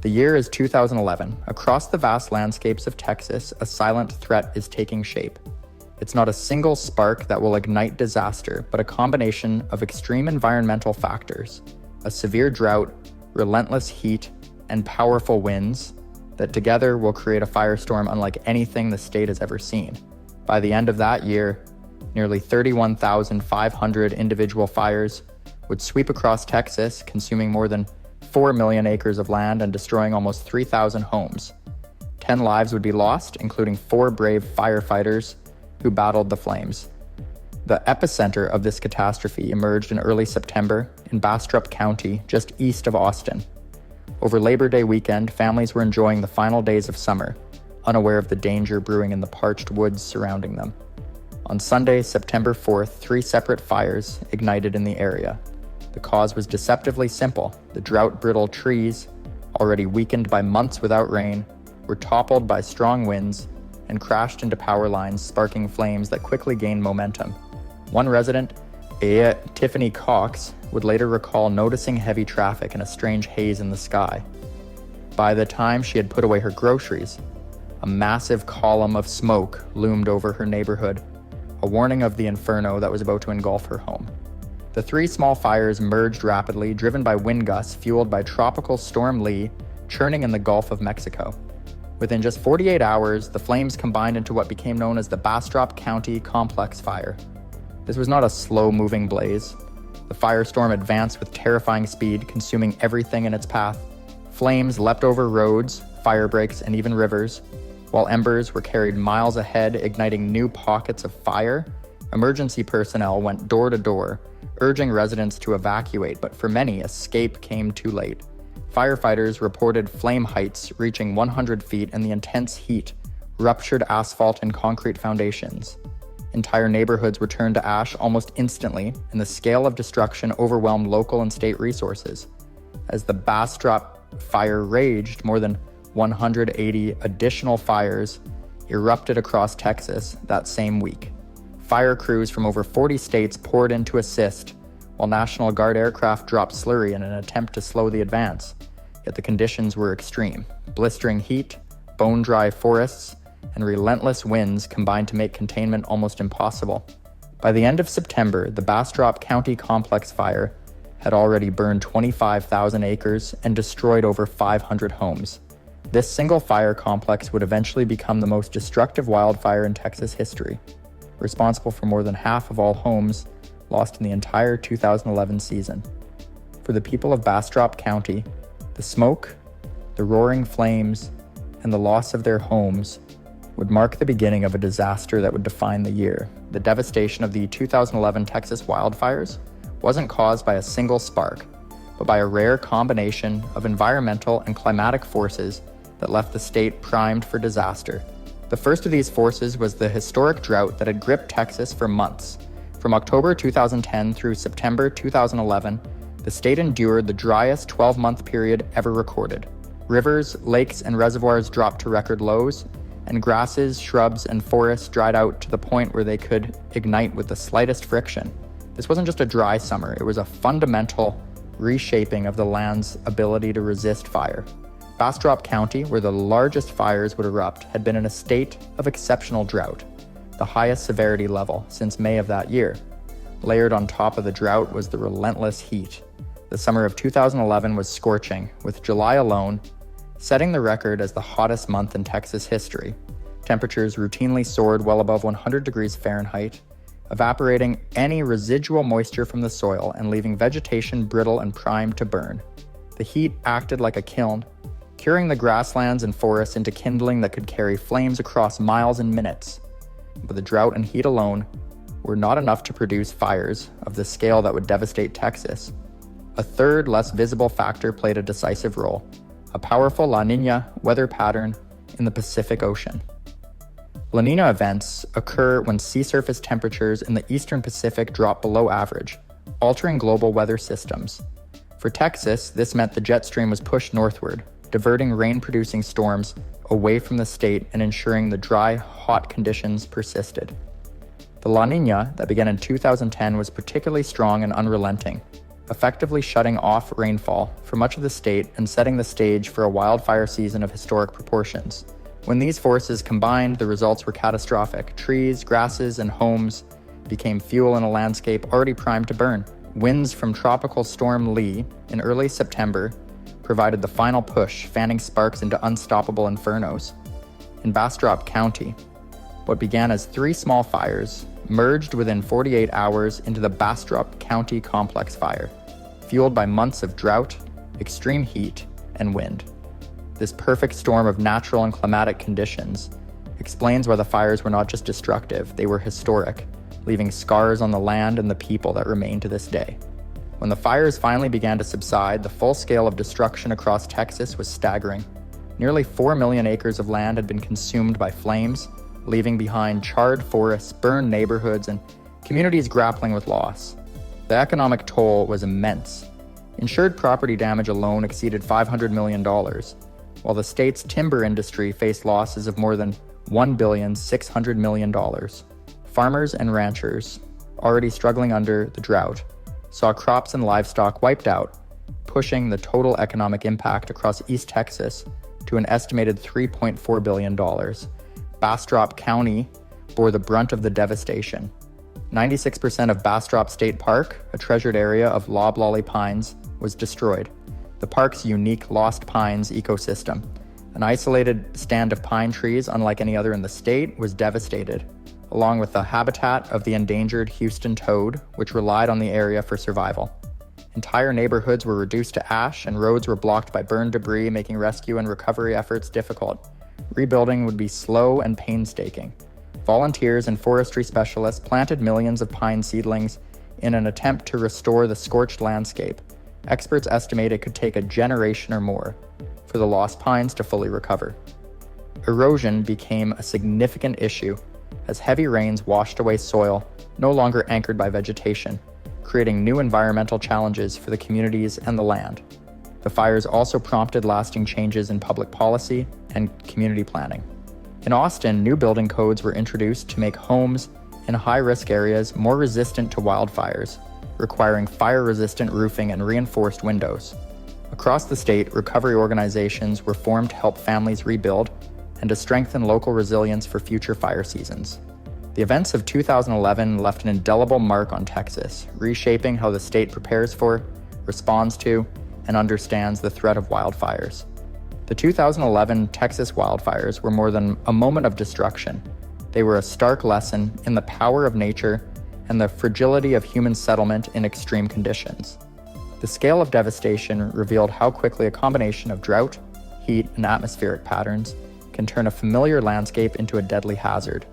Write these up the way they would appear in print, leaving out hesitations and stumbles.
The year is 2011. Across the vast landscapes of Texas, a silent threat is taking shape. It's not a single spark that will ignite disaster, but a combination of extreme environmental factors, a severe drought, relentless heat, and powerful winds that together will create a firestorm unlike anything the state has ever seen. By the end of that year, nearly 31,500 individual fires would sweep across Texas, consuming more than 4 million acres of land and destroying almost 3,000 homes. 10 lives would be lost, including 4 brave firefighters who battled the flames. The epicenter of this catastrophe emerged in early September in Bastrop County, just east of Austin. Over Labor Day weekend, families were enjoying the final days of summer, unaware of the danger brewing in the parched woods surrounding them. On Sunday, September 4th, 3 separate fires ignited in the area. The cause was deceptively simple. The drought-brittle trees, already weakened by months without rain, were toppled by strong winds and crashed into power lines, sparking flames that quickly gained momentum. One resident, Tiffany Cox, would later recall noticing heavy traffic and a strange haze in the sky. By the time she had put away her groceries, a massive column of smoke loomed over her neighborhood, a warning of the inferno that was about to engulf her home. The 3 small fires merged rapidly, driven by wind gusts fueled by Tropical Storm Lee churning in the Gulf of Mexico. Within just 48 hours, the flames combined into what became known as the Bastrop County Complex Fire. This was not a slow-moving blaze. The firestorm advanced with terrifying speed, consuming everything in its path. Flames leapt over roads, fire breaks, and even rivers. While embers were carried miles ahead, igniting new pockets of fire, emergency personnel went door to door, urging residents to evacuate, but for many, escape came too late. Firefighters reported flame heights reaching 100 feet, and the intense heat ruptured asphalt and concrete foundations. Entire neighborhoods were turned to ash almost instantly, and the scale of destruction overwhelmed local and state resources. As the Bastrop fire raged, more than 180 additional fires erupted across Texas that same week. Fire crews from over 40 states poured in to assist, while National Guard aircraft dropped slurry in an attempt to slow the advance. Yet the conditions were extreme. Blistering heat, bone-dry forests, and relentless winds combined to make containment almost impossible. By the end of September, the Bastrop County Complex Fire had already burned 25,000 acres and destroyed over 500 homes. This single fire complex would eventually become the most destructive wildfire in Texas history, responsible for more than half of all homes lost in the entire 2011 season. For the people of Bastrop County, the smoke, the roaring flames, and the loss of their homes would mark the beginning of a disaster that would define the year. The devastation of the 2011 Texas wildfires wasn't caused by a single spark, but by a rare combination of environmental and climatic forces that left the state primed for disaster. The first of these forces was the historic drought that had gripped Texas for months. From October 2010 through September 2011, the state endured the driest 12-month period ever recorded. Rivers, lakes, and reservoirs dropped to record lows, and grasses, shrubs, and forests dried out to the point where they could ignite with the slightest friction. This wasn't just a dry summer, it was a fundamental reshaping of the land's ability to resist fire. Bastrop County, where the largest fires would erupt, had been in a state of exceptional drought, the highest severity level since May of that year. Layered on top of the drought was the relentless heat. The summer of 2011 was scorching, with July alone setting the record as the hottest month in Texas history. Temperatures routinely soared well above 100 degrees Fahrenheit, evaporating any residual moisture from the soil and leaving vegetation brittle and primed to burn. The heat acted like a kiln, curing the grasslands and forests into kindling that could carry flames across miles in minutes. But the drought and heat alone were not enough to produce fires of the scale that would devastate Texas. A third, less visible factor played a decisive role: a powerful La Niña weather pattern in the Pacific Ocean. La Niña events occur when sea surface temperatures in the eastern Pacific drop below average, altering global weather systems. For Texas, this meant the jet stream was pushed northward, diverting rain-producing storms away from the state and ensuring the dry, hot conditions persisted. The La Niña that began in 2010 was particularly strong and unrelenting. effectively shutting off rainfall for much of the state and setting the stage for a wildfire season of historic proportions. When these forces combined, the results were catastrophic. Trees, grasses, and homes became fuel in a landscape already primed to burn. Winds from Tropical Storm Lee in early September provided the final push, fanning sparks into unstoppable infernos. In Bastrop County, what began as 3 small fires merged within 48 hours into the Bastrop County Complex Fire, fueled by months of drought, extreme heat, and wind. This perfect storm of natural and climatic conditions explains why the fires were not just destructive, they were historic, leaving scars on the land and the people that remain to this day. When the fires finally began to subside, the full scale of destruction across Texas was staggering. Nearly 4 million acres of land had been consumed by flames, leaving behind charred forests, burned neighborhoods, and communities grappling with loss. The economic toll was immense. Insured property damage alone exceeded $500 million, while the state's timber industry faced losses of more than $1.6 billion. Farmers and ranchers, already struggling under the drought, saw crops and livestock wiped out, pushing the total economic impact across East Texas to an estimated $3.4 billion. Bastrop County bore the brunt of the devastation. 96% of Bastrop State Park, a treasured area of loblolly pines, was destroyed. The park's unique Lost Pines ecosystem, an isolated stand of pine trees unlike any other in the state, was devastated, along with the habitat of the endangered Houston toad, which relied on the area for survival. Entire neighborhoods were reduced to ash, and roads were blocked by burned debris, making rescue and recovery efforts difficult. Rebuilding would be slow and painstaking. Volunteers and forestry specialists planted millions of pine seedlings in an attempt to restore the scorched landscape. Experts estimate it could take a generation or more for the lost pines to fully recover. Erosion became a significant issue as heavy rains washed away soil no longer anchored by vegetation, creating new environmental challenges for the communities and the land. The fires also prompted lasting changes in public policy and community planning. In Austin, new building codes were introduced to make homes in high-risk areas more resistant to wildfires, requiring fire-resistant roofing and reinforced windows. Across the state, recovery organizations were formed to help families rebuild and to strengthen local resilience for future fire seasons. The events of 2011 left an indelible mark on Texas, reshaping how the state prepares for, responds to, and understands the threat of wildfires. The 2011 Texas wildfires were more than a moment of destruction. They were a stark lesson in the power of nature and the fragility of human settlement in extreme conditions. The scale of devastation revealed how quickly a combination of drought, heat, and atmospheric patterns can turn a familiar landscape into a deadly hazard.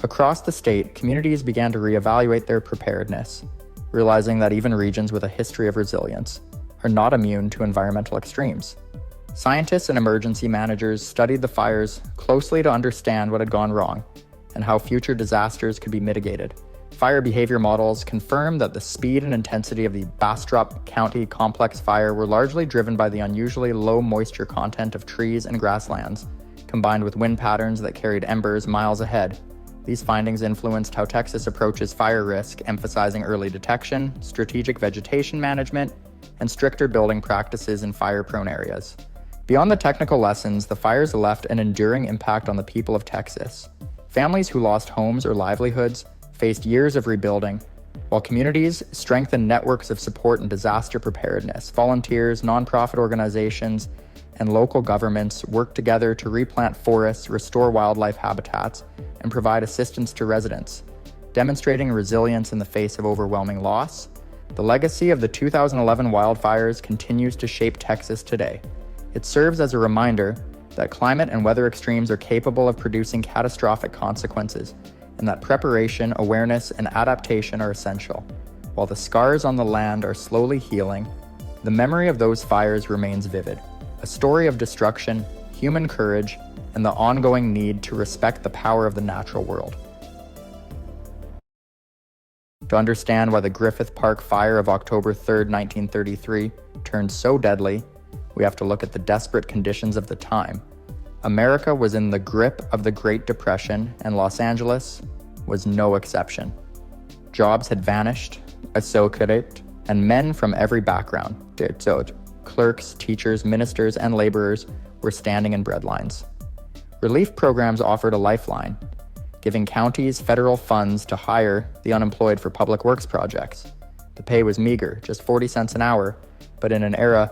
Across the state, communities began to reevaluate their preparedness, realizing that even regions with a history of resilience are not immune to environmental extremes. Scientists and emergency managers studied the fires closely to understand what had gone wrong and how future disasters could be mitigated. Fire behavior models confirmed that the speed and intensity of the Bastrop County Complex Fire were largely driven by the unusually low moisture content of trees and grasslands, combined with wind patterns that carried embers miles ahead. These findings influenced how Texas approaches fire risk, emphasizing early detection, strategic vegetation management, and stricter building practices in fire-prone areas. Beyond the technical lessons, the fires left an enduring impact on the people of Texas. Families who lost homes or livelihoods faced years of rebuilding, while communities strengthened networks of support and disaster preparedness. Volunteers, nonprofit organizations, and local governments worked together to replant forests, restore wildlife habitats, and provide assistance to residents, demonstrating resilience in the face of overwhelming loss. The legacy of the 2011 wildfires continues to shape Texas today. It serves as a reminder that climate and weather extremes are capable of producing catastrophic consequences, and that preparation, awareness, and adaptation are essential. While the scars on the land are slowly healing, the memory of those fires remains vivid, a story of destruction, human courage, and the ongoing need to respect the power of the natural world. To understand why the Griffith Park fire of October 3, 1933 turned so deadly, we have to look at the desperate conditions of the time. America was in the grip of the Great Depression, and Los Angeles was no exception. Jobs had vanished, associated, and men from every background, so clerks, teachers, ministers, and laborers, were standing in bread lines. Relief programs offered a lifeline, giving counties federal funds to hire the unemployed for public works projects. The pay was meager, just 40 cents an hour, but in an era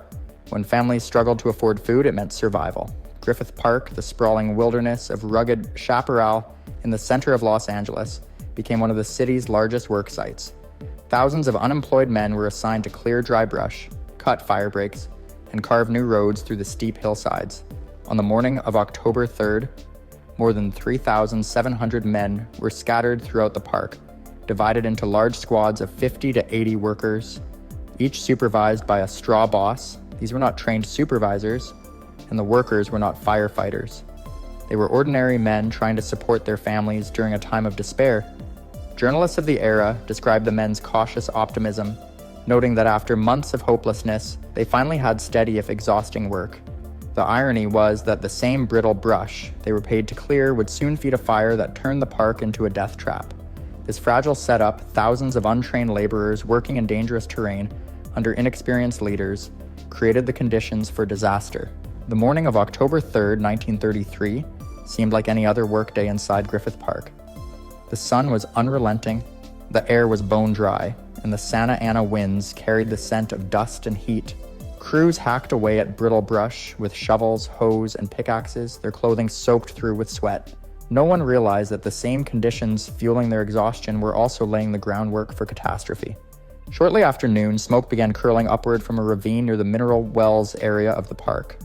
when families struggled to afford food, it meant survival. Griffith Park, the sprawling wilderness of rugged chaparral in the center of Los Angeles, became one of the city's largest work sites. Thousands of unemployed men were assigned to clear dry brush, cut fire breaks, and carve new roads through the steep hillsides. On the morning of October 3rd, more than 3,700 men were scattered throughout the park, divided into large squads of 50 to 80 workers, each supervised by a straw boss. These were not trained supervisors, and the workers were not firefighters. They were ordinary men trying to support their families during a time of despair. Journalists of the era described the men's cautious optimism, noting that after months of hopelessness, they finally had steady if exhausting work. The irony was that the same brittle brush they were paid to clear would soon feed a fire that turned the park into a death trap. This fragile setup, thousands of untrained laborers working in dangerous terrain under inexperienced leaders, created the conditions for disaster. The morning of October 3rd, 1933, seemed like any other workday inside Griffith Park. The sun was unrelenting, the air was bone dry, and the Santa Ana winds carried the scent of dust and heat. Crews hacked away at brittle brush with shovels, hoes, and pickaxes, their clothing soaked through with sweat. No one realized that the same conditions fueling their exhaustion were also laying the groundwork for catastrophe. Shortly after noon, smoke began curling upward from a ravine near the mineral wells area of the park.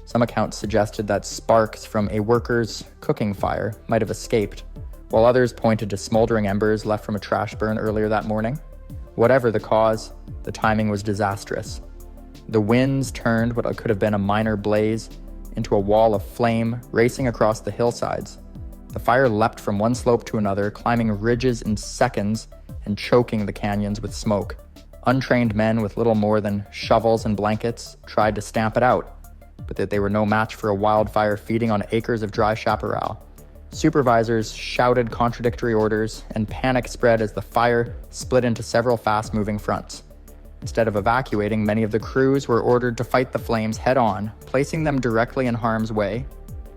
Some accounts suggested that sparks from a worker's cooking fire might have escaped, while others pointed to smoldering embers left from a trash burn earlier that morning. Whatever the cause, the timing was disastrous. The winds turned what could have been a minor blaze into a wall of flame racing across the hillsides. The fire leapt from one slope to another, climbing ridges in seconds and choking the canyons with smoke. Untrained men with little more than shovels and blankets tried to stamp it out, but that they were no match for a wildfire feeding on acres of dry chaparral. Supervisors shouted contradictory orders, and panic spread as the fire split into several fast-moving fronts. Instead of evacuating, many of the crews were ordered to fight the flames head-on, placing them directly in harm's way.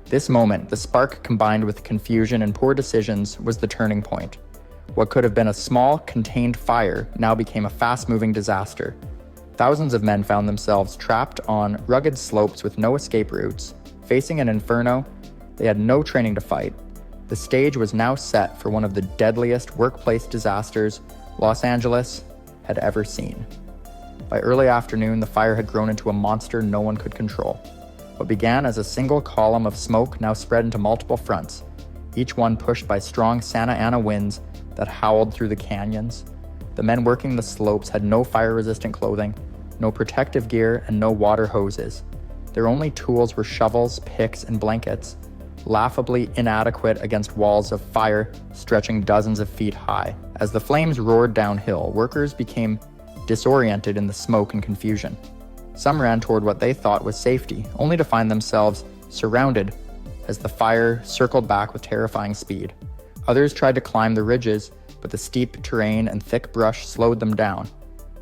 This moment, the spark combined with confusion and poor decisions, was the turning point. What could have been a small, contained fire now became a fast-moving disaster. Thousands of men found themselves trapped on rugged slopes with no escape routes, facing an inferno they had no training to fight. The stage was now set for one of the deadliest workplace disasters Los Angeles had ever seen. By early afternoon, the fire had grown into a monster no one could control. What began as a single column of smoke now spread into multiple fronts, each one pushed by strong Santa Ana winds that howled through the canyons. The men working the slopes had no fire-resistant clothing, no protective gear, and no water hoses. Their only tools were shovels, picks, and blankets, laughably inadequate against walls of fire stretching dozens of feet high. As the flames roared downhill, workers became disoriented in the smoke and confusion. Some ran toward what they thought was safety, only to find themselves surrounded as the fire circled back with terrifying speed. Others tried to climb the ridges, but the steep terrain and thick brush slowed them down.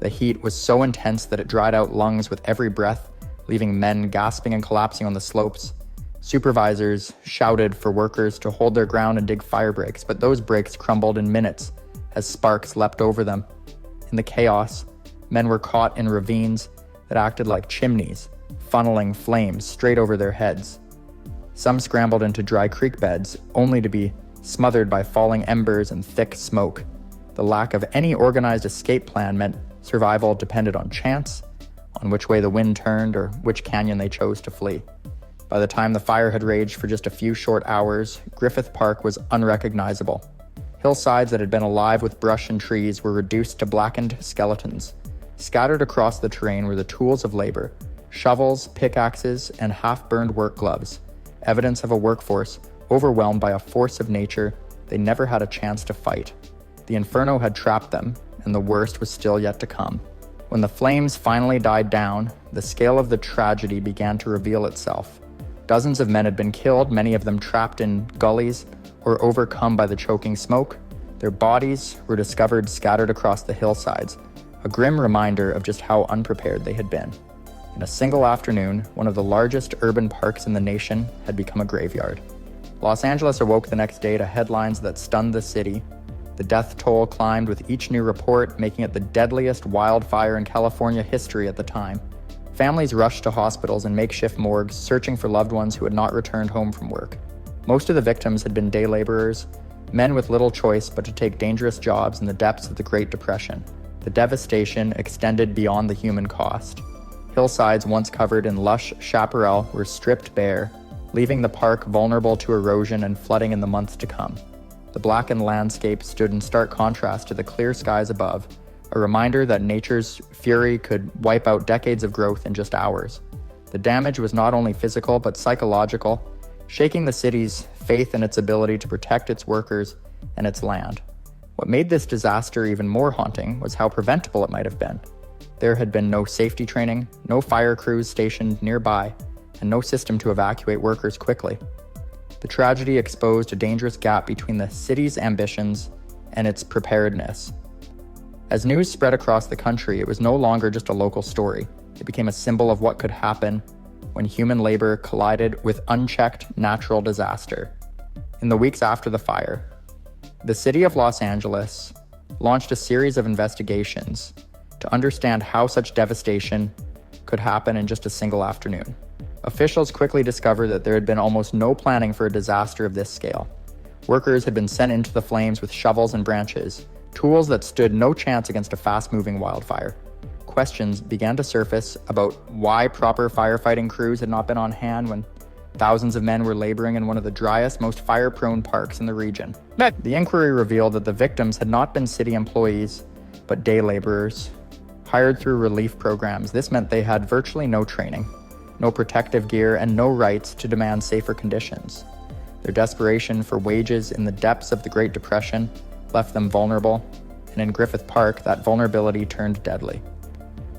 The heat was so intense that it dried out lungs with every breath, leaving men gasping and collapsing on the slopes. Supervisors shouted for workers to hold their ground and dig fire breaks, but those breaks crumbled in minutes as sparks leapt over them. In the chaos, men were caught in ravines that acted like chimneys, funneling flames straight over their heads. Some scrambled into dry creek beds, only to be smothered by falling embers and thick smoke. The lack of any organized escape plan meant survival depended on chance, on which way the wind turned, or which canyon they chose to flee. By the time the fire had raged for just a few short hours, Griffith Park was unrecognizable. Hillsides that had been alive with brush and trees were reduced to blackened skeletons. Scattered across the terrain were the tools of labor, shovels, pickaxes, and half-burned work gloves, evidence of a workforce overwhelmed by a force of nature they never had a chance to fight. The inferno had trapped them, and the worst was still yet to come. When the flames finally died down, the scale of the tragedy began to reveal itself. Dozens of men had been killed, many of them trapped in gullies or overcome by the choking smoke. Their bodies were discovered scattered across the hillsides, a grim reminder of just how unprepared they had been. In a single afternoon, one of the largest urban parks in the nation had become a graveyard. Los Angeles awoke the next day to headlines that stunned the city. The death toll climbed with each new report, making it the deadliest wildfire in California history at the time. Families rushed to hospitals and makeshift morgues, searching for loved ones who had not returned home from work. Most of the victims had been day laborers, men with little choice but to take dangerous jobs in the depths of the Great Depression. The devastation extended beyond the human cost. Hillsides once covered in lush chaparral were stripped bare, leaving the park vulnerable to erosion and flooding in the months to come. The blackened landscape stood in stark contrast to the clear skies above, a reminder that nature's fury could wipe out decades of growth in just hours. The damage was not only physical but psychological, shaking the city's faith in its ability to protect its workers and its land. What made this disaster even more haunting was how preventable it might have been. There had been no safety training, no fire crews stationed nearby, and no system to evacuate workers quickly. The tragedy exposed a dangerous gap between the city's ambitions and its preparedness. As news spread across the country, it was no longer just a local story. It became a symbol of what could happen when human labor collided with unchecked natural disaster. In the weeks after the fire, the city of Los Angeles launched a series of investigations to understand how such devastation could happen in just a single afternoon. Officials quickly discovered that there had been almost no planning for a disaster of this scale. Workers had been sent into the flames with shovels and branches, tools that stood no chance against a fast-moving wildfire. Questions began to surface about why proper firefighting crews had not been on hand when thousands of men were laboring in one of the driest, most fire-prone parks in the region. The inquiry revealed that the victims had not been city employees, but day laborers, hired through relief programs. This meant they had virtually no training, no protective gear, and no rights to demand safer conditions. Their desperation for wages in the depths of the Great Depression left them vulnerable, and in Griffith Park, that vulnerability turned deadly.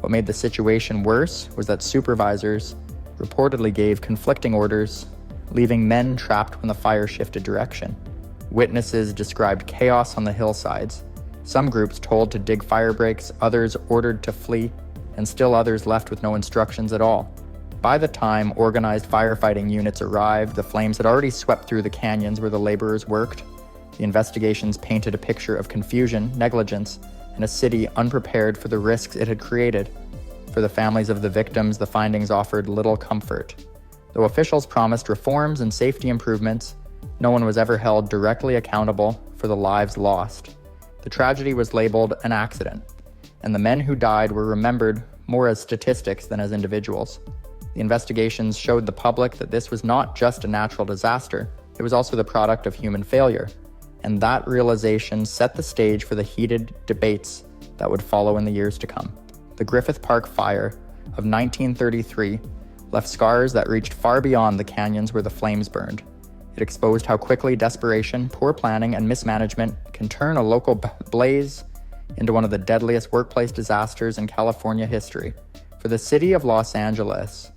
What made the situation worse was that supervisors reportedly gave conflicting orders, leaving men trapped when the fire shifted direction. Witnesses described chaos on the hillsides, some groups told to dig fire breaks, others ordered to flee, and still others left with no instructions at all. By the time organized firefighting units arrived, the flames had already swept through the canyons where the laborers worked. The investigations painted a picture of confusion, negligence, and a city unprepared for the risks it had created. For the families of the victims, the findings offered little comfort. Though officials promised reforms and safety improvements, no one was ever held directly accountable for the lives lost. The tragedy was labeled an accident, and the men who died were remembered more as statistics than as individuals. The investigations showed the public that this was not just a natural disaster, it was also the product of human failure. And that realization set the stage for the heated debates that would follow in the years to come. The Griffith Park fire of 1933 left scars that reached far beyond the canyons where the flames burned. It exposed how quickly desperation, poor planning, and mismanagement can turn a local blaze into one of the deadliest workplace disasters in California history. For the city of Los Angeles,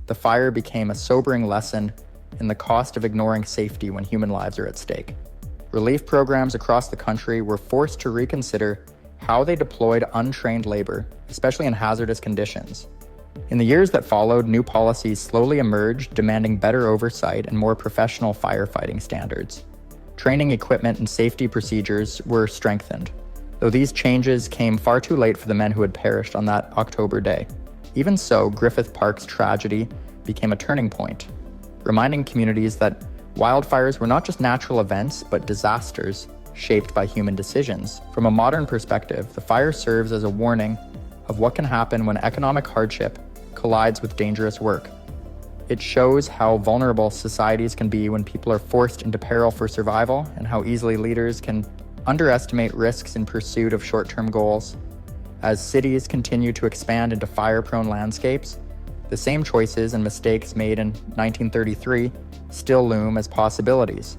the fire became a sobering lesson in the cost of ignoring safety when human lives are at stake. Relief programs across the country were forced to reconsider how they deployed untrained labor, especially in hazardous conditions. In the years that followed, new policies slowly emerged, demanding better oversight and more professional firefighting standards. Training equipment and safety procedures were strengthened, though these changes came far too late for the men who had perished on that October day. Even so, Griffith Park's tragedy became a turning point, reminding communities that wildfires were not just natural events, but disasters shaped by human decisions. From a modern perspective, the fire serves as a warning of what can happen when economic hardship collides with dangerous work. It shows how vulnerable societies can be when people are forced into peril for survival, and how easily leaders can underestimate risks in pursuit of short-term goals. As cities continue to expand into fire-prone landscapes, the same choices and mistakes made in 1933 still loom as possibilities.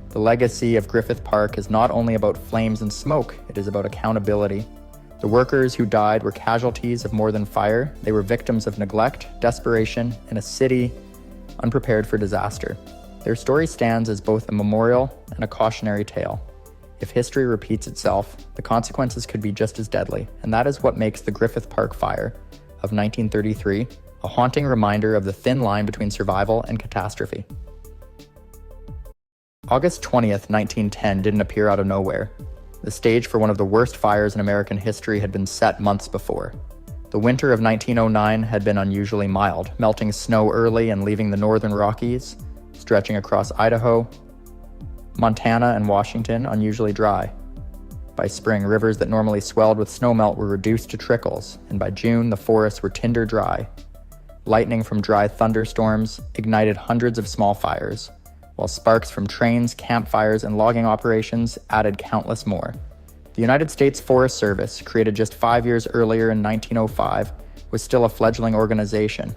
The legacy of Griffith Park is not only about flames and smoke, it is about accountability. The workers who died were casualties of more than fire. They were victims of neglect, desperation, and a city unprepared for disaster. Their story stands as both a memorial and a cautionary tale. If history repeats itself, the consequences could be just as deadly, and that is what makes the Griffith Park fire of 1933 a haunting reminder of the thin line between survival and catastrophe. August 20th, 1910 didn't appear out of nowhere. The stage for one of the worst fires in American history had been set months before. The winter of 1909 had been unusually mild, melting snow early and leaving the northern Rockies, stretching across Idaho, Montana, and Washington unusually dry. By spring, rivers that normally swelled with snowmelt were reduced to trickles, and by June, the forests were tinder dry. Lightning from dry thunderstorms ignited hundreds of small fires, while sparks from trains, campfires, and logging operations added countless more. The United States Forest Service, created just 5 years earlier in 1905, was still a fledgling organization.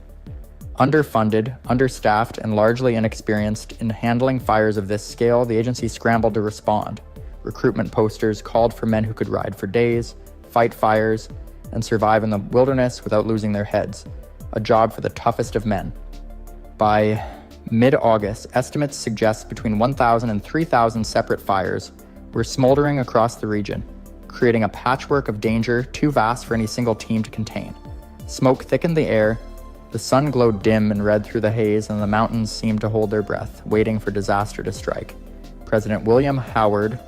Underfunded, understaffed, and largely inexperienced in handling fires of this scale, the agency scrambled to respond. Recruitment posters called for men who could ride for days, fight fires, and survive in the wilderness without losing their heads, a job for the toughest of men. By mid-August, estimates suggest between 1,000 and 3,000 separate fires were smoldering across the region, creating a patchwork of danger too vast for any single team to contain. Smoke thickened the air, the sun glowed dim and red through the haze, and the mountains seemed to hold their breath, waiting for disaster to strike. President William Howard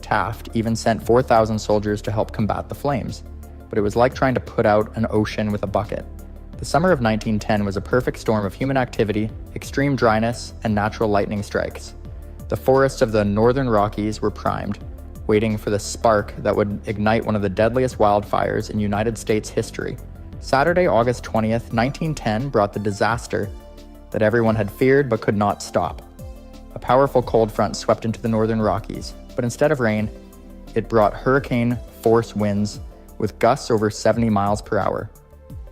Taft even sent 4,000 soldiers to help combat the flames, but it was like trying to put out an ocean with a bucket. The summer of 1910 was a perfect storm of human activity, extreme dryness, and natural lightning strikes. The forests of the northern Rockies were primed, waiting for the spark that would ignite one of the deadliest wildfires in United States history. Saturday, August 20th, 1910 brought the disaster that everyone had feared but could not stop. A powerful cold front swept into the northern Rockies, but instead of rain, it brought hurricane-force winds with gusts over 70 miles per hour.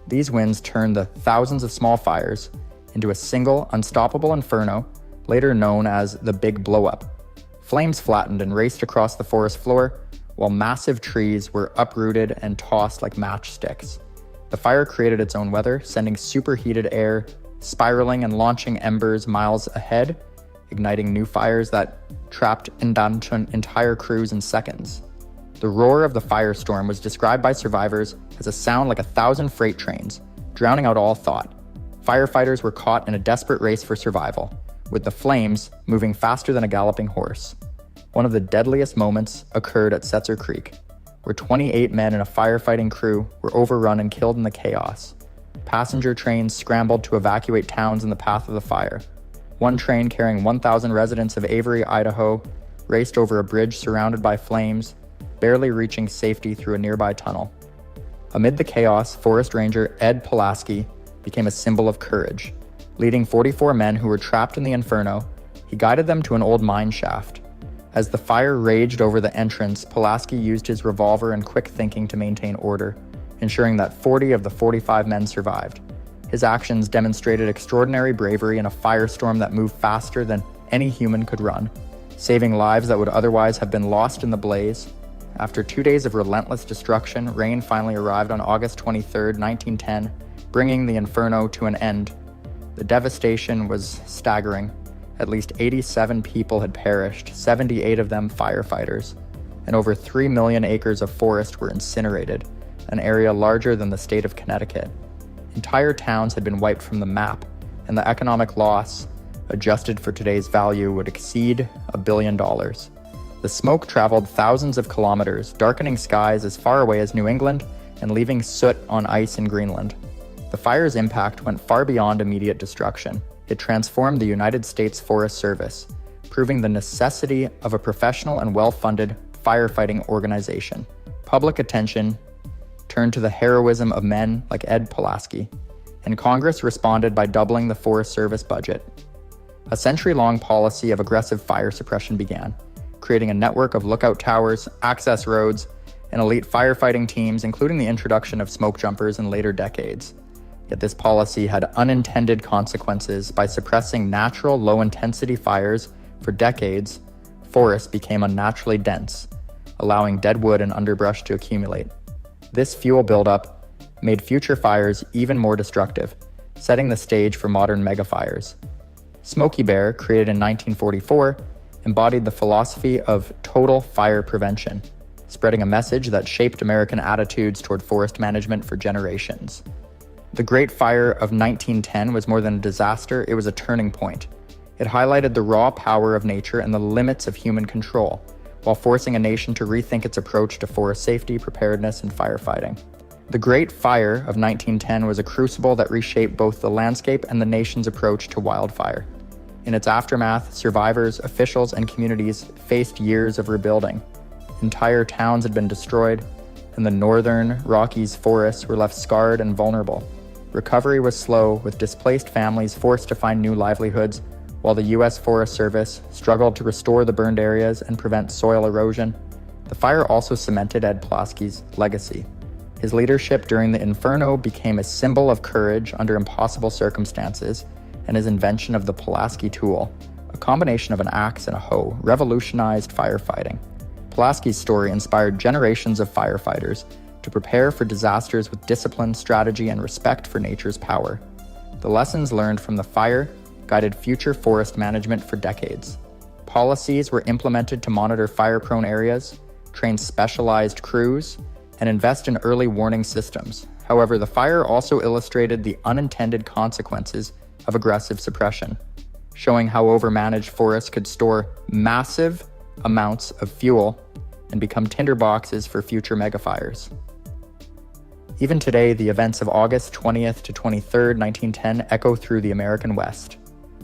These winds turned the thousands of small fires into a single, unstoppable inferno, later known as the Big Blow-Up. Flames flattened and raced across the forest floor, while massive trees were uprooted and tossed like matchsticks. The fire created its own weather, sending superheated air spiraling and launching embers miles ahead, igniting new fires that trapped entire crews in seconds. The roar of the firestorm was described by survivors as a sound like 1,000 freight trains, drowning out all thought. Firefighters were caught in a desperate race for survival, with the flames moving faster than a galloping horse. One of the deadliest moments occurred at Setzer Creek, where 28 men in a firefighting crew were overrun and killed in the chaos. Passenger trains scrambled to evacuate towns in the path of the fire. One train carrying 1,000 residents of Avery, Idaho, raced over a bridge surrounded by flames, barely reaching safety through a nearby tunnel. Amid the chaos, Forest Ranger Ed Pulaski became a symbol of courage. Leading 44 men who were trapped in the inferno, he guided them to an old mine shaft. As the fire raged over the entrance, Pulaski used his revolver and quick thinking to maintain order, ensuring that 40 of the 45 men survived. His actions demonstrated extraordinary bravery in a firestorm that moved faster than any human could run, saving lives that would otherwise have been lost in the blaze. After 2 days of relentless destruction, rain finally arrived on August 23, 1910, bringing the inferno to an end. The devastation was staggering. At least 87 people had perished, 78 of them firefighters, and over 3 million acres of forest were incinerated, an area larger than the state of Connecticut. Entire towns had been wiped from the map, and the economic loss, adjusted for today's value, would exceed $1 billion. The smoke traveled thousands of kilometers, darkening skies as far away as New England and leaving soot on ice in Greenland. The fire's impact went far beyond immediate destruction. It transformed the United States Forest Service, proving the necessity of a professional and well-funded firefighting organization. Public attention turned to the heroism of men like Ed Pulaski, and Congress responded by doubling the Forest Service budget. A century-long policy of aggressive fire suppression began, creating a network of lookout towers, access roads, and elite firefighting teams, including the introduction of smoke jumpers in later decades. Yet this policy had unintended consequences. By suppressing natural low-intensity fires for decades, forests became unnaturally dense, allowing dead wood and underbrush to accumulate. This fuel buildup made future fires even more destructive, setting the stage for modern megafires. Smokey Bear, created in 1944, embodied the philosophy of total fire prevention, spreading a message that shaped American attitudes toward forest management for generations. The Great Fire of 1910 was more than a disaster, it was a turning point. It highlighted the raw power of nature and the limits of human control, while forcing a nation to rethink its approach to forest safety, preparedness, and firefighting. The Great Fire of 1910 was a crucible that reshaped both the landscape and the nation's approach to wildfire. In its aftermath, survivors, officials, and communities faced years of rebuilding. Entire towns had been destroyed, and the northern Rockies forests were left scarred and vulnerable. Recovery was slow, with displaced families forced to find new livelihoods, while the U.S. Forest Service struggled to restore the burned areas and prevent soil erosion. The fire also cemented Ed Pulaski's legacy. His leadership during the Inferno became a symbol of courage under impossible circumstances, and his invention of the Pulaski tool, a combination of an axe and a hoe, revolutionized firefighting. Pulaski's story inspired generations of firefighters to prepare for disasters with discipline, strategy, and respect for nature's power. The lessons learned from the fire guided future forest management for decades. Policies were implemented to monitor fire-prone areas, train specialized crews, and invest in early warning systems. However, the fire also illustrated the unintended consequences of aggressive suppression, showing how overmanaged forests could store massive amounts of fuel and become tinderboxes for future megafires. Even today, the events of August 20th to 23rd, 1910 echo through the American West.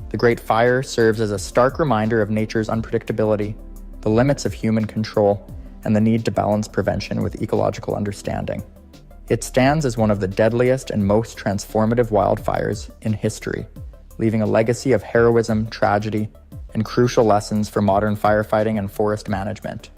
The Great Fire serves as a stark reminder of nature's unpredictability, the limits of human control, and the need to balance prevention with ecological understanding. It stands as one of the deadliest and most transformative wildfires in history, leaving a legacy of heroism, tragedy, and crucial lessons for modern firefighting and forest management.